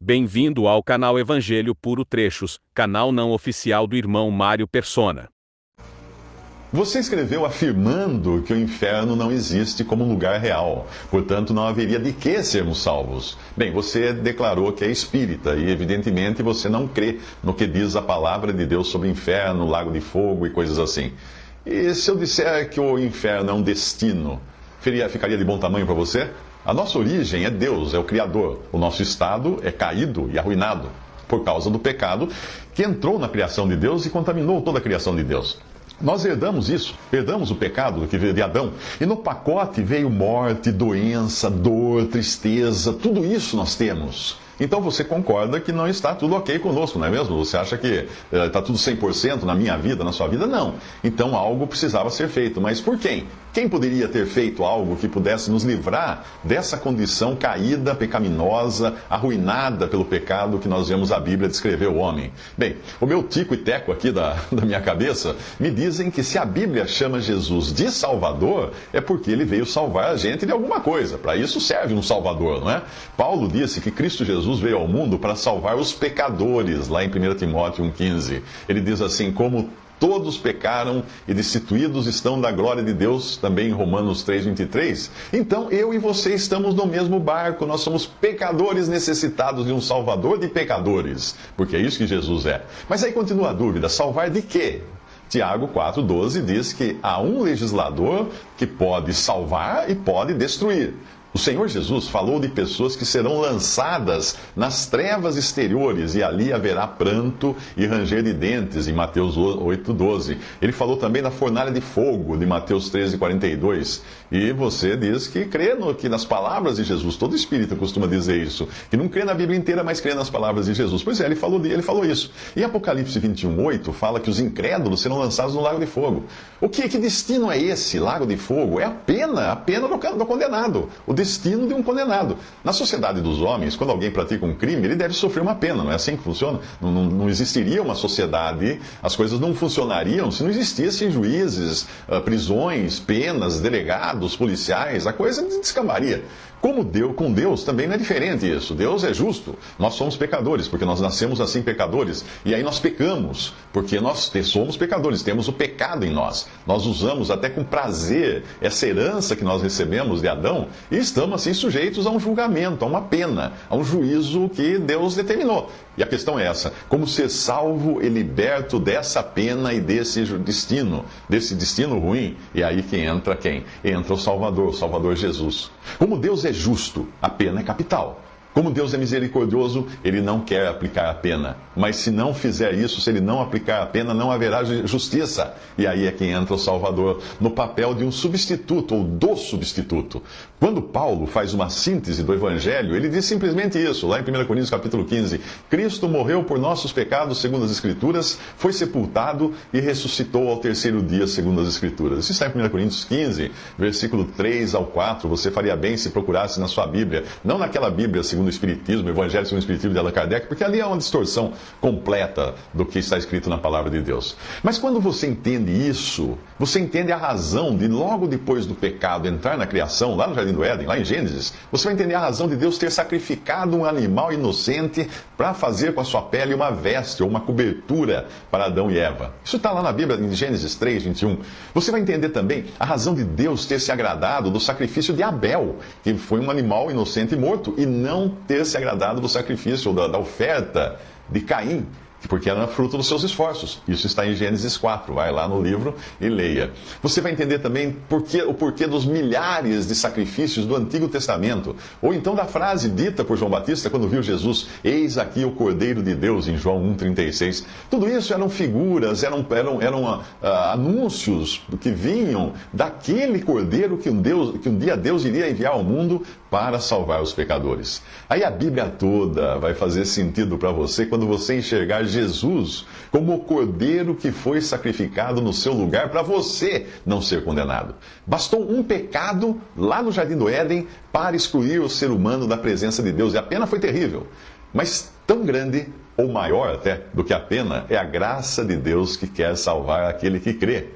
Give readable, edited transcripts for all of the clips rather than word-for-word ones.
Bem-vindo ao canal Evangelho Puro Trechos, canal não oficial do irmão Mário Persona. Você escreveu afirmando que o inferno não existe como lugar real, portanto não haveria de que sermos salvos. Bem, você declarou que é espírita e evidentemente você não crê no que diz a palavra de Deus sobre o inferno, lago de fogo e coisas assim. E se eu disser que o inferno é um destino, ficaria de bom tamanho para você? A nossa origem é Deus, é o Criador. O nosso estado é caído e arruinado por causa do pecado que entrou na criação de Deus e contaminou toda a criação de Deus. Nós herdamos isso, herdamos o pecado que veio de Adão. E no pacote veio morte, doença, dor, tristeza, tudo isso nós temos. Então você concorda que não está tudo ok conosco, não é mesmo? Você acha que está tudo 100% na minha vida, na sua vida? Não. Então algo precisava ser feito. Mas por quem? Quem poderia ter feito algo que pudesse nos livrar dessa condição caída, pecaminosa, arruinada pelo pecado que nós vemos a Bíblia descrever o homem? Bem, o meu tico e teco aqui da minha cabeça me dizem que se a Bíblia chama Jesus de Salvador, é porque ele veio salvar a gente de alguma coisa. Para isso serve um Salvador, não é? Paulo disse que Cristo Jesus veio ao mundo para salvar os pecadores, lá em 1 Timóteo 1,15. Ele diz assim, como todos pecaram e destituídos estão da glória de Deus, também em Romanos 3,23. Então eu e você estamos no mesmo barco, nós somos pecadores necessitados de um salvador de pecadores, porque é isso que Jesus é. Mas aí continua a dúvida, salvar de quê? Tiago 4,12 diz que há um legislador que pode salvar e pode destruir. O Senhor Jesus falou de pessoas que serão lançadas nas trevas exteriores e ali haverá pranto e ranger de dentes, em Mateus 8,12. Ele falou também da fornalha de fogo, de Mateus 13,42. E você diz que crê nas palavras de Jesus. Todo espírita costuma dizer isso. Que não crê na Bíblia inteira, mas crê nas palavras de Jesus. Pois é, ele falou isso. E Apocalipse 21,8 fala que os incrédulos serão lançados no lago de fogo. Que destino é esse, lago de fogo? É a pena do condenado. O destino de um condenado. Na sociedade dos homens, quando alguém pratica um crime, ele deve sofrer uma pena, não é assim que funciona? Não existiria uma sociedade, as coisas não funcionariam se não existissem juízes, prisões, penas, delegados, policiais, a coisa descambaria. Com Deus também não é diferente isso. Deus é justo. Nós somos pecadores, porque nós nascemos assim pecadores. E aí nós pecamos, porque nós somos pecadores, temos o pecado em nós. Nós usamos até com prazer essa herança que nós recebemos de Adão e estamos assim sujeitos a um julgamento, a uma pena, a um juízo que Deus determinou. E a questão é essa: como ser salvo e liberto dessa pena e desse destino ruim? E aí que entra quem? Entra o Salvador Jesus. Como Deus é justo, a pena é capital. Como Deus é misericordioso, Ele não quer aplicar a pena. Mas se não fizer isso, se Ele não aplicar a pena, não haverá justiça. E aí é que entra o Salvador, no papel de um substituto, ou do substituto. Quando Paulo faz uma síntese do Evangelho, ele diz simplesmente isso, lá em 1 Coríntios capítulo 15. Cristo morreu por nossos pecados, segundo as Escrituras, foi sepultado e ressuscitou ao terceiro dia, segundo as Escrituras. Isso está em 1 Coríntios 15, versículo 3 ao 4. Você faria bem se procurasse na sua Bíblia, não naquela Bíblia segundo o Espiritismo, Evangelho segundo o Espiritismo de Allan Kardec, porque ali é uma distorção completa do que está escrito na Palavra de Deus. Mas quando você entende isso, você entende a razão de logo depois do pecado entrar na criação, lá no Jardim do Éden, lá em Gênesis, você vai entender a razão de Deus ter sacrificado um animal inocente para fazer com a sua pele uma veste ou uma cobertura para Adão e Eva. Isso está lá na Bíblia, em Gênesis 3:21. Você vai entender também a razão de Deus ter se agradado do sacrifício de Abel, que foi um animal inocente e morto, e não ter se agradado do sacrifício ou da oferta de Caim, porque era fruto dos seus esforços. Isso está em Gênesis 4. Vai lá no livro e leia. Você vai entender também o porquê dos milhares de sacrifícios do Antigo Testamento. Ou então da frase dita por João Batista quando viu Jesus: eis aqui o Cordeiro de Deus, em João 1,36. Tudo isso eram figuras, eram anúncios que vinham daquele Cordeiro que um dia Deus iria enviar ao mundo para salvar os pecadores. Aí a Bíblia toda vai fazer sentido para você quando você enxergar Jesus como o Cordeiro que foi sacrificado no seu lugar para você não ser condenado. Bastou um pecado lá no Jardim do Éden para excluir o ser humano da presença de Deus. E a pena foi terrível. Mas tão grande, ou maior até, do que a pena, é a graça de Deus que quer salvar aquele que crê.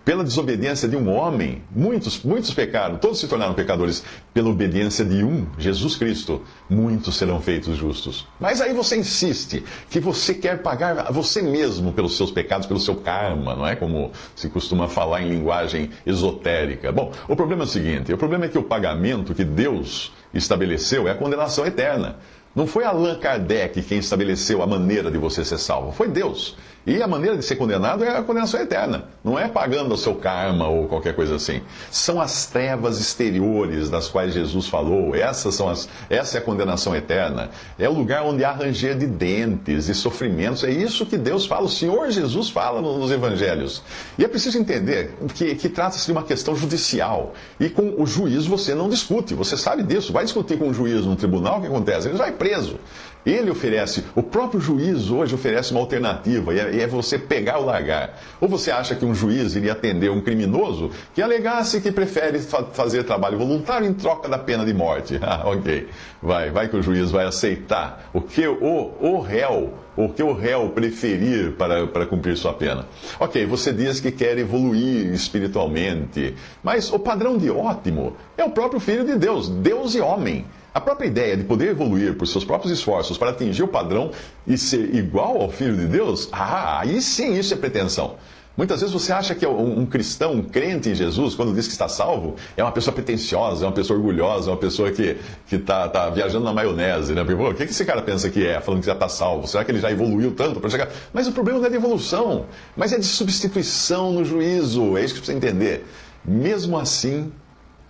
Pela desobediência de um homem, muitos pecaram, todos se tornaram pecadores. Pela obediência de um, Jesus Cristo, muitos serão feitos justos. Mas aí você insiste que você quer pagar você mesmo pelos seus pecados, pelo seu karma, não é? Como se costuma falar em linguagem esotérica. Bom, o problema é o seguinte: o problema é que o pagamento que Deus estabeleceu é a condenação eterna. Não foi Allan Kardec quem estabeleceu a maneira de você ser salvo, foi Deus. E a maneira de ser condenado é a condenação eterna. Não é pagando o seu karma ou qualquer coisa assim. São as trevas exteriores das quais Jesus falou. Essa é a condenação eterna. É o lugar onde há ranger de dentes e sofrimentos. É isso que Deus fala, o Senhor Jesus fala nos evangelhos. E é preciso entender que trata-se de uma questão judicial. E com o juiz você não discute. Você sabe disso. Vai discutir com o juiz no tribunal, o que acontece? Ele vai preso. Ele oferece, o próprio juiz hoje oferece uma alternativa, e é você pegar ou largar. Ou você acha que um juiz iria atender um criminoso que alegasse que prefere fazer trabalho voluntário em troca da pena de morte? Ah, ok. Vai que o juiz vai aceitar o que o réu preferir para cumprir sua pena. Ok, você diz que quer evoluir espiritualmente, mas o padrão de ótimo é o próprio Filho de Deus, Deus e homem. A própria ideia de poder evoluir por seus próprios esforços para atingir o padrão e ser igual ao Filho de Deus, aí sim isso é pretensão. Muitas vezes você acha que um cristão, um crente em Jesus, quando diz que está salvo, é uma pessoa pretensiosa, é uma pessoa orgulhosa, é uma pessoa que está viajando na maionese, né? Porque, pô, o que esse cara pensa que é, falando que já está salvo? Será que ele já evoluiu tanto para chegar? Mas o problema não é de evolução, mas é de substituição no juízo. É isso que você precisa entender. Mesmo assim,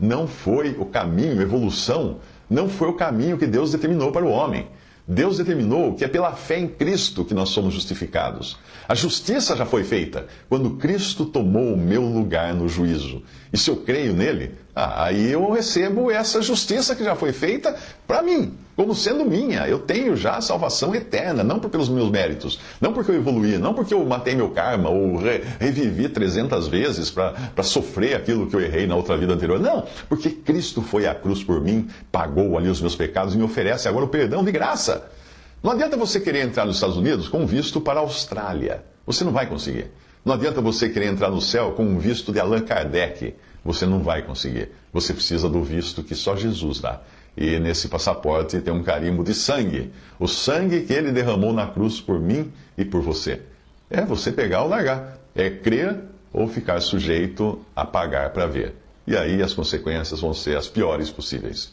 não foi o caminho, evolução, não foi o caminho que Deus determinou para o homem. Deus determinou que é pela fé em Cristo que nós somos justificados. A justiça já foi feita quando Cristo tomou o meu lugar no juízo. E se eu creio nele, aí eu recebo essa justiça que já foi feita para mim, como sendo minha. Eu tenho já a salvação eterna, não pelos meus méritos, não porque eu evoluí, não porque eu matei meu karma ou revivi 300 vezes para sofrer aquilo que eu errei na outra vida anterior. Não, porque Cristo foi à cruz por mim, pagou ali os meus pecados e me oferece agora o perdão de graça. Não adianta você querer entrar nos Estados Unidos com visto para a Austrália. Você não vai conseguir. Não adianta você querer entrar no céu com um visto de Allan Kardec. Você não vai conseguir. Você precisa do visto que só Jesus dá. E nesse passaporte tem um carimbo de sangue. O sangue que ele derramou na cruz por mim e por você. É você pegar ou largar. É crer ou ficar sujeito a pagar para ver. E aí as consequências vão ser as piores possíveis.